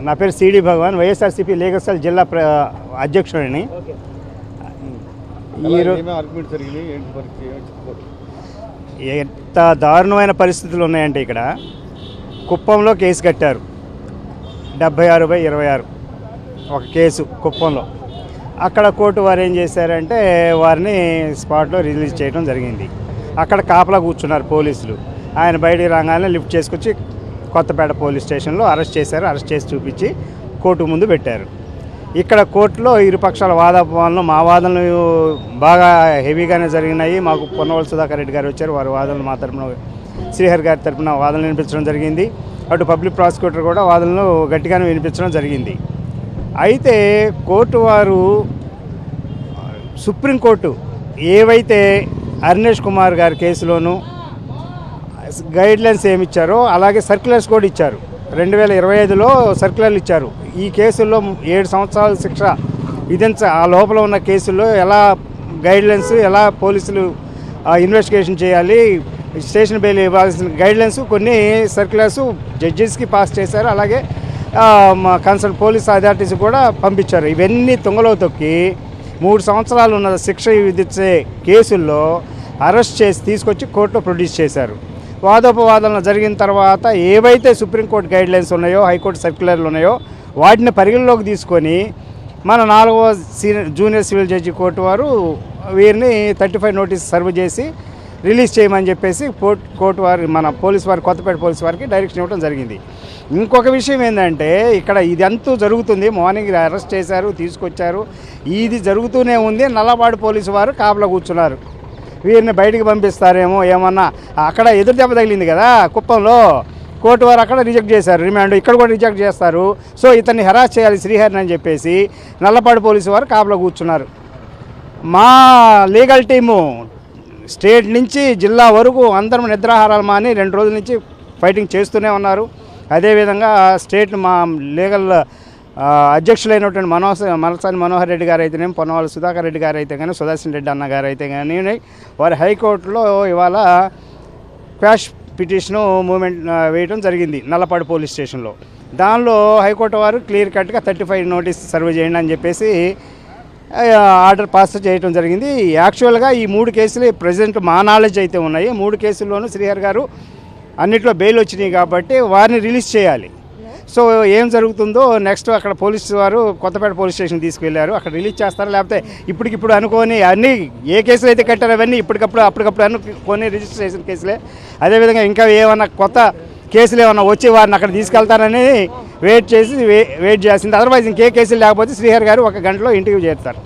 నా పేరు సిడి భగవాన్, YSRCP legal cell జిల్లా అధ్యక్షుడిని. ఎంత దారుణమైన పరిస్థితులు ఉన్నాయంటే ఇక్కడ కుప్పంలో కేసు కట్టారు 76/26 ఒక కేసు కుప్పంలో. అక్కడ కోర్టు వారు ఏం చేశారంటే వారిని స్పాట్లో రిలీజ్ చేయడం జరిగింది. అక్కడ కాపలా కూర్చున్నారు పోలీసులు. ఆయన బయటికి రాగానే లిఫ్ట్ చేసుకొచ్చి కొత్తపేట పోలీస్ స్టేషన్లో అరెస్ట్ చేశారు. అరెస్ట్ చేసి చూపించి కోర్టు ముందు పెట్టారు. ఇక్కడ కోర్టులో ఇరుపక్షాల వాదోపవాదనలు, మా వాదనలు బాగా హెవీగానే జరిగినాయి. మాకు పొన్నవల్ సుధాకర్ రెడ్డి గారు వచ్చారు. వారి వాదనలు మా తరపున, శ్రీహరి గారి తరపున వాదనలు వినిపించడం జరిగింది. అటు పబ్లిక్ ప్రాసిక్యూటర్ కూడా వాదనలు గట్టిగానే వినిపించడం జరిగింది. అయితే కోర్టు వారు, సుప్రీంకోర్టు ఏవైతే అరుణేష్ కుమార్ గారి కేసులోనూ గైడ్లైన్స్ ఏమిచ్చారో అలాగే సర్క్యులర్స్ కూడా ఇచ్చారు. 2025లో సర్క్యులర్లు ఇచ్చారు. ఈ కేసుల్లో 7 సంవత్సరాల శిక్ష ఆ లోపల ఉన్న కేసుల్లో ఎలా గైడ్లైన్స్, ఎలా పోలీసులు ఇన్వెస్టిగేషన్ చేయాలి, స్టేషన్ బెయిల్ ఇవ్వాల్సిన గైడ్లైన్స్ కొన్ని సర్క్యులర్స్ జడ్జెస్కి పాస్ చేశారు. అలాగే కన్సర్న్ పోలీస్ అథారిటీస్ కూడా పంపించారు. ఇవన్నీ తుంగలో తొక్కి 3 సంవత్సరాలు ఉన్న శిక్ష విధించే కేసుల్లో అరెస్ట్ చేసి తీసుకొచ్చి కోర్టులో ప్రొడ్యూస్ చేశారు. వాదోపవాదనలు జరిగిన తర్వాత ఏవైతే సుప్రీంకోర్టు గైడ్లైన్స్ ఉన్నాయో, హైకోర్టు సర్క్యులర్లు ఉన్నాయో వాటిని పరిగణలోకి తీసుకొని మన 4వ జూనియర్ సివిల్ జడ్జి కోర్టు వారు వీరిని 35 నోటీస్ సర్వ్ చేసి రిలీజ్ చేయమని చెప్పేసి కోర్టు వారు, మన పోలీస్ వారు, కొత్తపేట పోలీస్ వారికి డైరెక్షన్ ఇవ్వడం జరిగింది. ఇంకొక విషయం ఏంటంటే ఇక్కడ ఇదంతా జరుగుతుంది. మార్నింగ్ అరెస్ట్ చేశారు, తీసుకొచ్చారు, ఇది జరుగుతూనే ఉంది. నల్లపాడు పోలీసు వారు కాపలా కూర్చున్నారు. వీరిని బయటికి పంపిస్తారేమో ఏమన్నా. అక్కడ ఎదురు దెబ్బ తగిలింది కదా కుప్పంలో, కోర్టు వారు అక్కడ రిజెక్ట్ చేశారు రిమాండ్. ఇక్కడ కూడా రిజెక్ట్ చేస్తారు. సో ఇతన్ని హెరాస్ చేయాలి శ్రీహరిని అని చెప్పేసి నల్లపాడు పోలీసు వారు కాపలా కూర్చున్నారు. మా లీగల్ టీము స్టేట్ నుంచి జిల్లా వరకు అందరం నిద్రాహారాలు మాని 2 రోజుల నుంచి ఫైటింగ్ చేస్తూనే ఉన్నారు. అదేవిధంగా స్టేట్ మా లీగల్ అధ్యక్షులైనటువంటి మనసాని మనోహర్ రెడ్డి గారు అయితేనేమి, పొన్నవాళ్ళ సుధాకర్ రెడ్డి గారు అయితే కానీ, సుదర్శన్ రెడ్డి అన్న గారు అయితే కానీ వారి హైకోర్టులో ఇవాళ క్వాష్ పిటిషన్ మూమెంట్ వేయడం జరిగింది నల్లపాడు పోలీస్ స్టేషన్లో. దానిలో హైకోర్టు వారు క్లియర్ కట్గా 35 నోటీస్ సర్వ్ చేయండి అని చెప్పేసి ఆర్డర్ పాస్ చేయడం జరిగింది. యాక్చువల్గా ఈ 3 కేసులు ప్రజెంట్ మా నాలెడ్జ్ అయితే ఉన్నాయి. 3 కేసుల్లోనూ శ్రీహరి గారు అన్నిట్లో బెయిల్ వచ్చినాయి కాబట్టి వారిని రిలీజ్ చేయాలి. సో ఏం జరుగుతుందో నెక్స్ట్ అక్కడ పోలీసు వారు కొత్తపేట పోలీస్ స్టేషన్ తీసుకువెళ్ళారు. అక్కడ రిలీజ్ చేస్తారా లేకపోతే ఇప్పటికిప్పుడు అనుకొని అన్నీ ఏ కేసులు అయితే కట్టారో అవన్నీ అప్పటికప్పుడు అనుకొని రిజిస్ట్రేషన్ కేసులే. అదేవిధంగా ఇంకా ఏమన్నా కొత్త కేసులు ఏమన్నా వచ్చి వారిని అక్కడ తీసుకెళ్తారని వెయిట్ చేయాల్సింది. అదర్వైజ్ ఇంకే కేసులు లేకపోతే శ్రీహరి గారు 1 గంటలో ఇంటికి చేస్తారు.